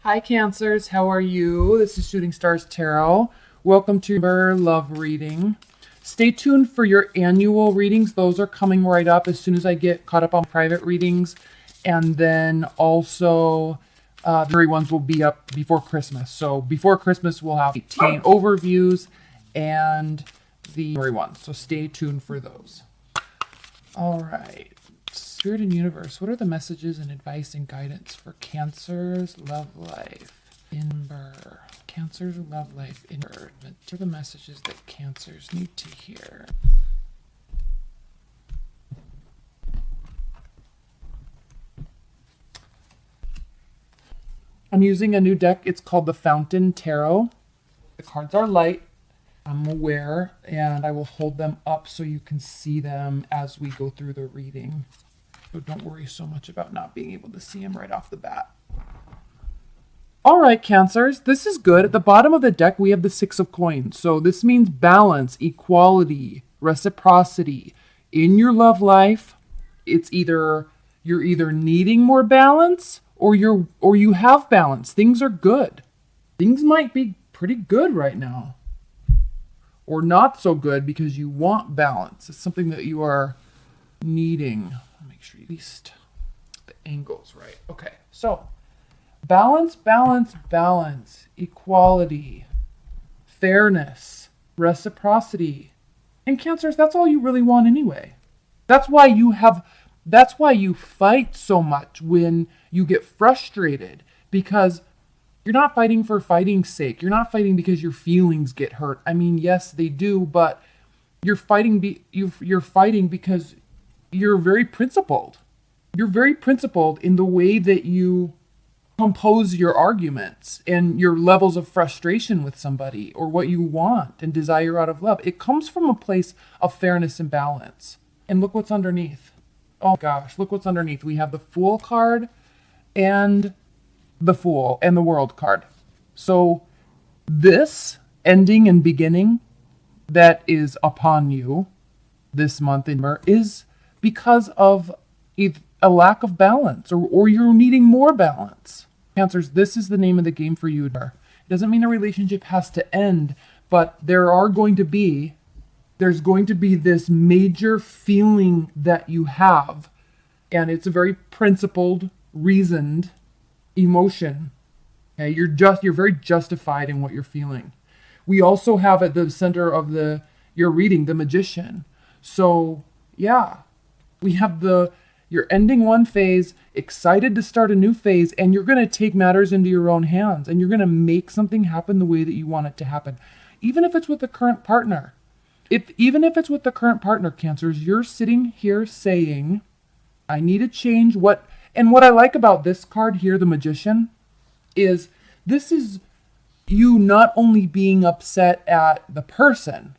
Hi, Cancers. How are you? This is Shooting Stars Tarot. Welcome to your love reading. Stay tuned for your annual readings. Those are coming right up as soon as I get caught up on private readings. And then also, the January ones will be up before Christmas. So before Christmas, we'll have 18 overviews and the January ones. So stay tuned for those. All right. Spirit and Universe, what are the messages and advice and guidance for Cancer's love life in Burr? Cancer's love life in Burr. What are the messages that Cancers need to hear? I'm using a new deck. It's called the Fountain Tarot. The cards are light, I'm aware, and I will hold them up so you can see them as we go through the reading. So don't worry so much about not being able to see them right off the bat. All right, Cancers, this is good. At the bottom of the deck, we have the Six of Coins. So this means balance, equality, reciprocity. In your love life, it's you're either needing more balance or you have balance. Things are good. Things might be pretty good right now. Or not so good because you want balance. It's something that you are needing. Make sure at least the angle's right. Okay, so balance, balance, balance, equality, fairness, reciprocity. And Cancers, that's all you really want anyway. That's why you fight so much when you get frustrated, because you're not fighting for fighting's sake. You're not fighting because your feelings get hurt. I mean, yes, they do, but you're fighting you're fighting because you're very principled. You're very principled in the way that you compose your arguments and your levels of frustration with somebody or what you want and desire out of love. It comes from a place of fairness and balance. And look what's underneath. Oh gosh, look what's underneath. We have the Fool card and the Fool and the World card. So this ending and beginning that is upon you this month in May is because of a lack of balance or you're needing more balance. Cancers, this is the name of the game for you. It doesn't mean a relationship has to end, but there's going to be this major feeling that you have, and it's a very principled, reasoned emotion. Okay, you're very justified in what you're feeling. We also have at the center of your reading the Magician. So yeah, we have you're ending one phase, excited to start a new phase, and you're going to take matters into your own hands, and you're going to make something happen the way that you want it to happen. Even if it's with the current partner. Even if it's with the current partner, Cancers, you're sitting here saying, I need to change what I like about this card here, the Magician, is this is you not only being upset at the person,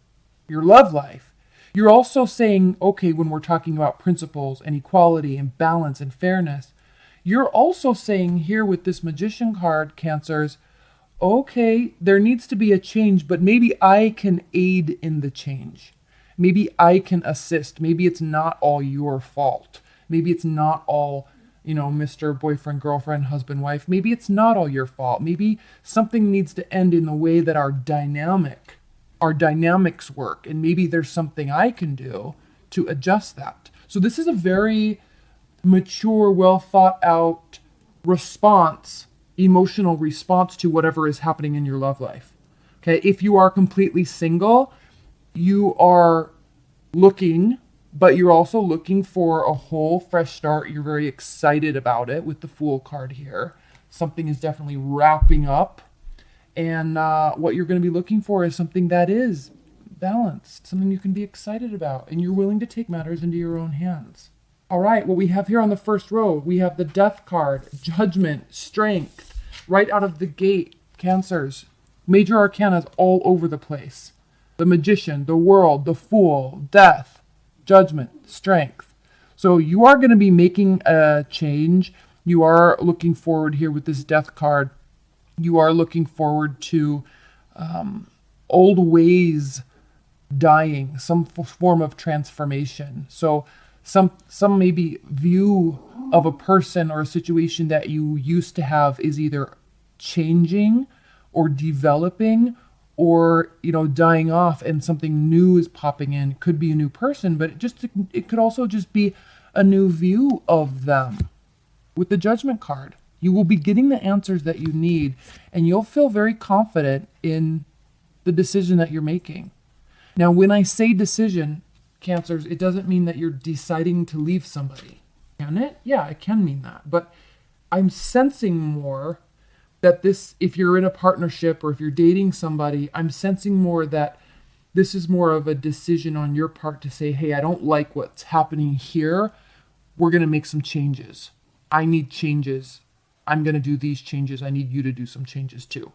your love life, you're also saying, okay, when we're talking about principles and equality and balance and fairness, you're also saying here with this Magician card, Cancers, okay, there needs to be a change, but maybe I can aid in the change. Maybe I can assist. Maybe it's not all your fault. Maybe it's not all, Mr. Boyfriend, girlfriend, husband, wife. Maybe it's not all your fault. Maybe something needs to end in the way that our dynamics work, and maybe there's something I can do to adjust that. So this is a very mature, well thought out emotional response to whatever is happening in your love life. Okay, if you are completely single, you are looking, but you're also looking for a whole fresh start. You're very excited about it with the Fool card here. Something is definitely wrapping up. And what you're going to be looking for is something that is balanced, something you can be excited about, and you're willing to take matters into your own hands. All right, what we have here on the first row, we have the Death card, Judgment, Strength, right out of the gate, Cancers. Major arcana is all over the place. The Magician, the World, the Fool, Death, Judgment, Strength. So you are going to be making a change. You are looking forward here with this Death card. You are looking forward to old ways dying, some form of transformation. So some maybe view of a person or a situation that you used to have is either changing or developing or, dying off, and something new is popping in. It could be a new person, but it could also just be a new view of them. With the Judgment card, you will be getting the answers that you need, and you'll feel very confident in the decision that you're making. Now, when I say decision, Cancers, it doesn't mean that you're deciding to leave somebody. Can it? Yeah, it can mean that. But I'm sensing more that this, if you're in a partnership or if you're dating somebody, I'm sensing more that this is more of a decision on your part to say, hey, I don't like what's happening here. We're going to make some changes. I need changes. I'm going to do these changes. I need you to do some changes too.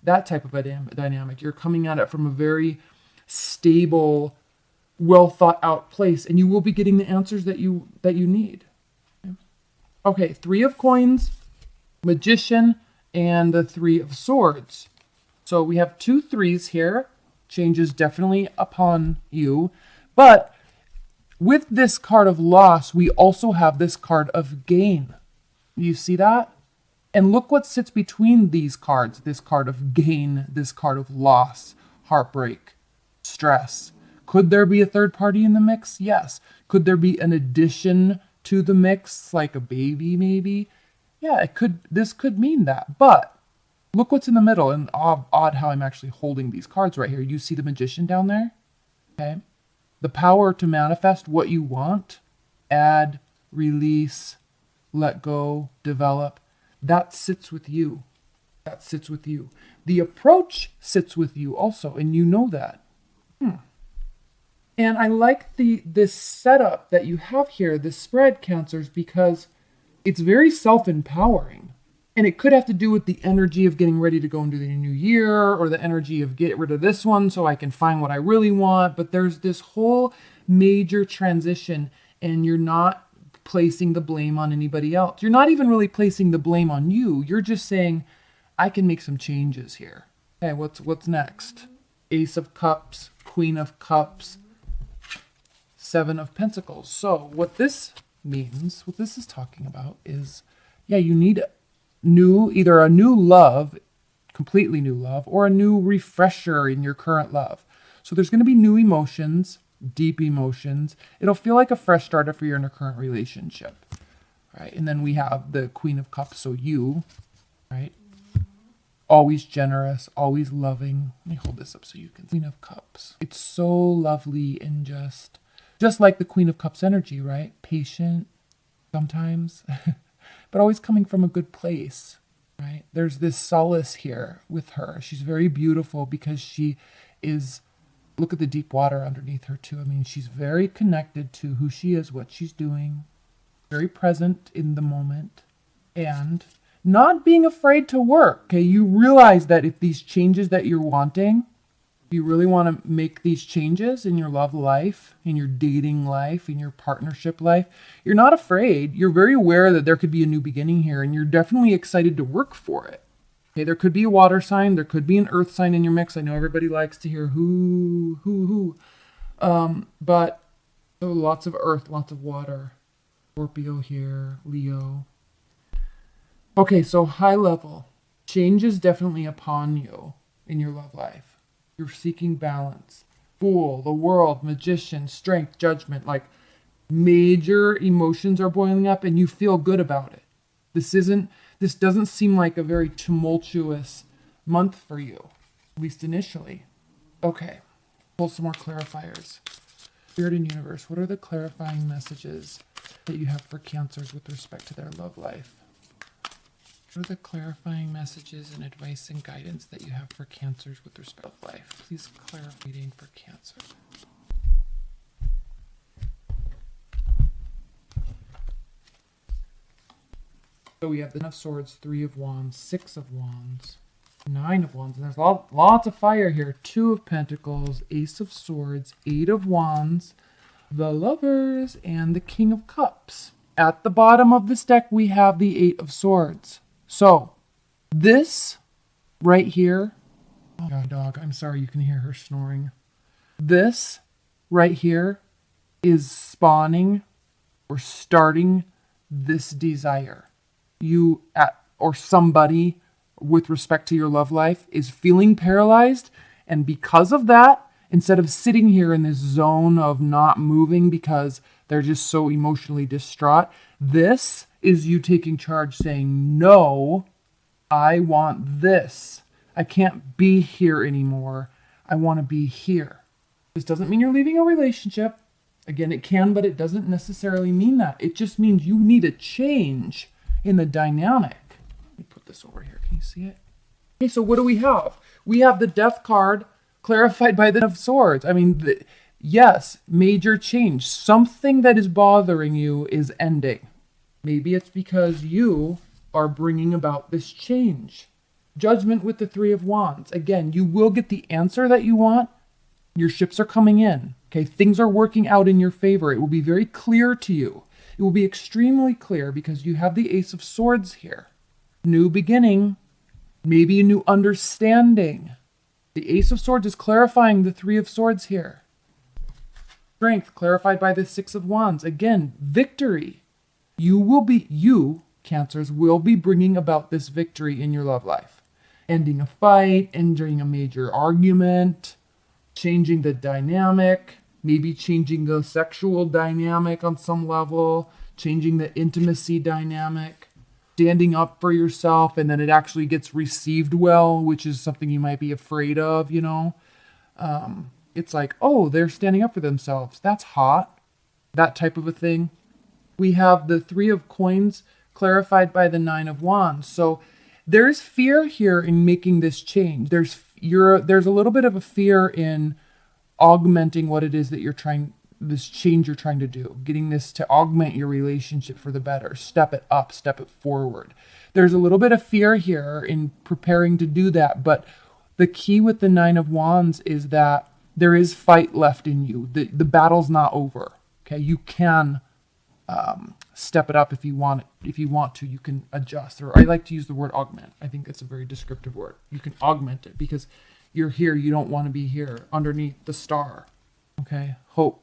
That type of a dynamic. You're coming at it from a very stable, well thought out place, and you will be getting the answers that you need. Okay, 3 of Coins, Magician, and the 3 of Swords. So we have 2 3s here. Changes definitely upon you. But with this card of loss, we also have this card of gain. You see that? And look what sits between these cards. This card of gain, this card of loss, heartbreak, stress. Could there be a third party in the mix? Yes. Could there be an addition to the mix, like a baby maybe? Yeah, it could. This could mean that. But look what's in the middle, and odd how I'm actually holding these cards right here. You see the Magician down there? Okay. The power to manifest what you want, add, release, let go, develop. That sits with you. That sits with you. The approach sits with you also, and you know that. And I like this setup that you have here, this spread, Cancers, because it's very self-empowering. And it could have to do with the energy of getting ready to go into the new year, or the energy of get rid of this one so I can find what I really want. But there's this whole major transition, and you're not placing the blame on anybody else. You're not even really placing the blame on you. You're just saying, I can make some changes here. Okay, what's next? Ace of Cups, Queen of Cups, 7 of Pentacles. So what this means, what this is talking about is, yeah, you need either a new love, completely new love, or a new refresher in your current love. So there's going to be new emotions, deep emotions. It'll feel like a fresh start if you're in a current relationship, right? And then we have the Queen of Cups, so you, right? Always generous, always loving. Let me hold this up so you can see. Queen of Cups. It's so lovely and just like the Queen of Cups energy, right? Patient sometimes, but always coming from a good place, right? There's this solace here with her. She's very beautiful because she is, look at the deep water underneath her too. I mean, she's very connected to who she is, what she's doing, very present in the moment, and not being afraid to work. Okay, you realize that if these changes that you're wanting, you really want to make these changes in your love life, in your dating life, in your partnership life, you're not afraid. You're very aware that there could be a new beginning here, and you're definitely excited to work for it. Okay, there could be a water sign, there could be an earth sign in your mix. I know everybody likes to hear who. But lots of earth, lots of water. Scorpio here, Leo. Okay, so high level. Change is definitely upon you in your love life. You're seeking balance. Fool, the World, Magician, Strength, Judgment. Like major emotions are boiling up and you feel good about it. This doesn't seem like a very tumultuous month for you, at least initially. Okay, pull some more clarifiers. Spirit and Universe, what are the clarifying messages that you have for Cancers with respect to their love life? What are the clarifying messages and advice and guidance that you have for Cancers with respect to life? Please clarify reading for Cancer. So we have the 10 of Swords, 3 of Wands, 6 of Wands, 9 of Wands, and there's lots of fire here. 2 of Pentacles, Ace of Swords, 8 of Wands, the Lovers, and the King of Cups. At the bottom of this deck, we have the 8 of Swords. So, this right here, oh God, dog, I'm sorry, you can hear her snoring. This right here is spawning or starting this desire. You or somebody with respect to your love life is feeling paralyzed. And because of that, instead of sitting here in this zone of not moving because they're just so emotionally distraught, this is you taking charge, saying, no, I want this. I can't be here anymore. I want to be here. This doesn't mean you're leaving a relationship. Again, it can, but it doesn't necessarily mean that. It just means you need a change in the dynamic. Let me put this over here. Can you see it? Okay, so what do we have? We have the Death card clarified by the Ten of Swords. I mean, yes, major change. Something that is bothering you is ending. Maybe it's because you are bringing about this change. Judgment with the Three of Wands. Again, you will get the answer that you want. Your ships are coming in. Okay, things are working out in your favor. It will be very clear to you. It will be extremely clear because you have the Ace of Swords here. New beginning, maybe a new understanding. The Ace of Swords is clarifying the Three of Swords here. Strength clarified by the Six of Wands. Again, victory. You, Cancers, will be bringing about this victory in your love life. Ending a fight, ending a major argument, changing the dynamic, maybe changing the sexual dynamic on some level, changing the intimacy dynamic, standing up for yourself, and then it actually gets received well, which is something you might be afraid of, you know. It's like, oh, they're standing up for themselves. That's hot. That type of a thing. We have the Three of Coins clarified by the Nine of Wands. So there's fear here in making this change. There's a little bit of a fear in augmenting what it is that this change you're trying to do, getting this to augment your relationship for the better, step it up, step it forward. There's a little bit of fear here in preparing to do that, but the key with the Nine of Wands is that there is fight left in you. The battle's not over. Okay, you can step it up if you want it. If you want to, you can adjust. Or I like to use the word augment. I think that's a very descriptive word. You can augment it because you're here. You don't want to be here underneath the star. Okay, hope.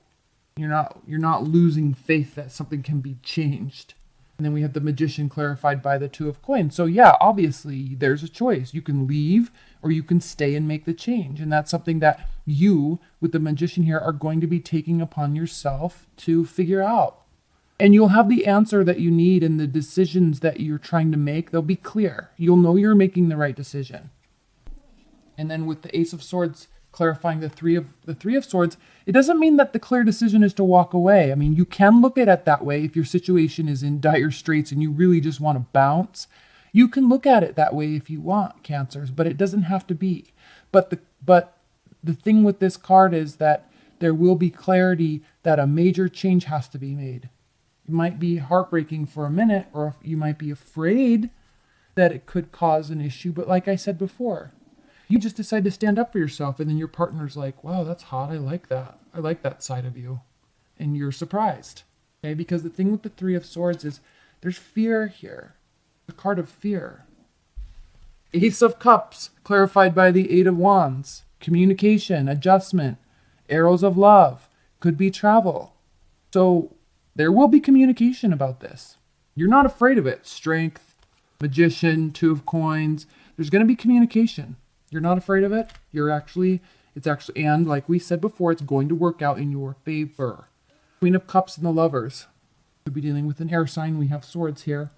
You're not losing faith that something can be changed. And then we have the Magician clarified by the Two of Coins. So yeah, obviously there's a choice. You can leave or you can stay and make the change. And that's something that you, with the Magician here, are going to be taking upon yourself to figure out. And you'll have the answer that you need, and the decisions that you're trying to make, they'll be clear. You'll know you're making the right decision. And then with the Ace of Swords clarifying the Three of Swords, it doesn't mean that the clear decision is to walk away. I mean, you can look at it that way if your situation is in dire straits and you really just want to bounce. You can look at it that way if you want, Cancers, but it doesn't have to be. But the thing with this card is that there will be clarity that a major change has to be made. It might be heartbreaking for a minute, or you might be afraid that it could cause an issue. But like I said before, you just decide to stand up for yourself, and then your partner's like, wow, that's hot. I like that. I like that side of you. And you're surprised. Okay? Because the thing with the Three of Swords is there's fear here. The card of fear. Ace of Cups, clarified by the Eight of Wands. Communication, adjustment, arrows of love, could be travel. So there will be communication about this. You're not afraid of it. Strength, Magician, Two of Coins. There's going to be communication. You're not afraid of it. And like we said before, it's going to work out in your favor. Queen of Cups and the Lovers. Could be dealing with an air sign. We have swords here.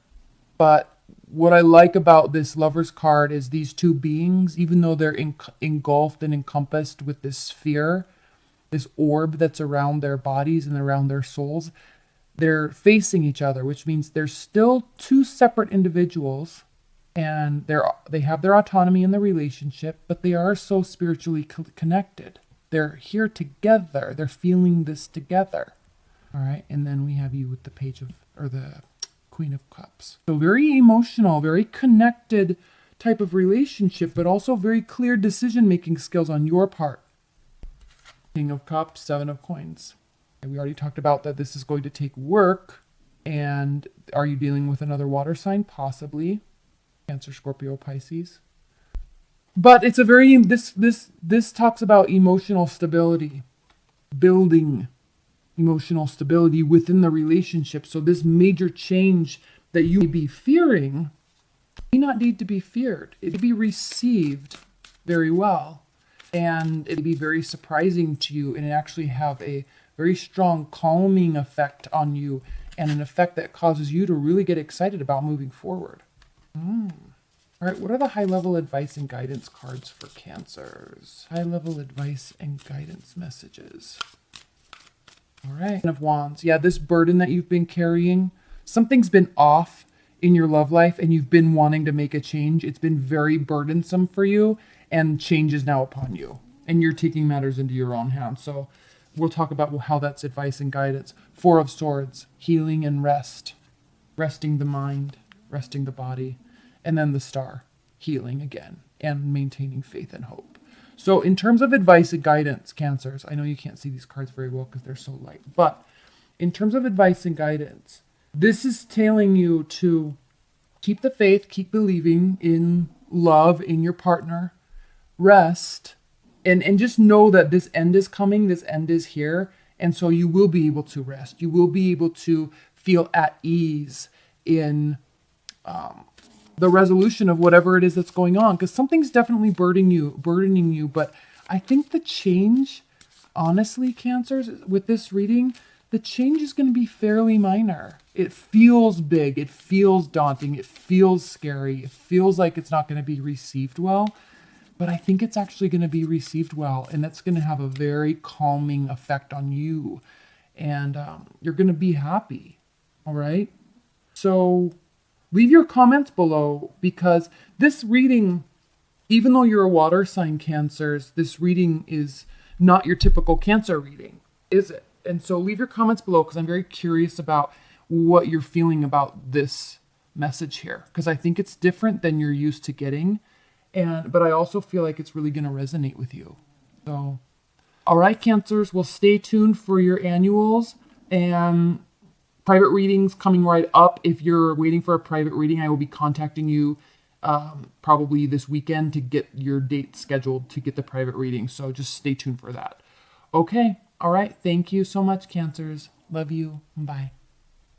But what I like about this Lovers card is these two beings, even though they're engulfed and encompassed with this sphere, this orb that's around their bodies and around their souls, they're facing each other, which means they're still two separate individuals, and they have their autonomy in the relationship, but they are so spiritually connected. They're here together. They're feeling this together. All right, and then we have you with the the Queen of Cups. So very emotional, very connected type of relationship, but also very clear decision-making skills on your part. King of Cups, Seven of Coins. And we already talked about that this is going to take work. And are you dealing with another water sign? Possibly. Cancer, Scorpio, Pisces. But it's a very, this talks about emotional stability. Building emotional stability within the relationship. So this major change that you may be fearing may not need to be feared. It may be received very well, and it may be very surprising to you, and it actually have a very strong calming effect on you, and an effect that causes you to really get excited about moving forward. All right, what are the high-level advice and guidance cards for Cancers? High-level advice and guidance messages. All right, Ten of Wands. Yeah, this burden that you've been carrying, something's been off in your love life and you've been wanting to make a change. It's been very burdensome for you, and change is now upon you. And you're taking matters into your own hands. So we'll talk about how that's advice and guidance. Four of Swords, healing and rest. Resting the mind, resting the body. And then the Star, healing again, and maintaining faith and hope. So in terms of advice and guidance, Cancers, I know you can't see these cards very well because they're so light, but in terms of advice and guidance, this is telling you to keep the faith, keep believing in love, in your partner, rest, and just know that this end is coming, this end is here, and so you will be able to rest. You will be able to feel at ease in the resolution of whatever it is that's going on, because something's definitely burdening you. But I think the change, honestly, Cancers, with this reading, the change is going to be fairly minor. It feels big, it feels daunting, it feels scary, it feels like it's not going to be received well, but I think it's actually going to be received well, and that's going to have a very calming effect on you, and you're going to be happy. All right, so leave your comments below, because this reading, even though you're a water sign, Cancers, this reading is not your typical Cancer reading, is it? And so leave your comments below, because I'm very curious about what you're feeling about this message here, because I think it's different than you're used to getting, but I also feel like it's really going to resonate with you. So, all right, Cancers, well, stay tuned for your annuals and private readings coming right up. If you're waiting for a private reading, I will be contacting you probably this weekend to get your date scheduled to get the private reading. So just stay tuned for that. Okay. All right. Thank you so much, Cancers. Love you. Bye.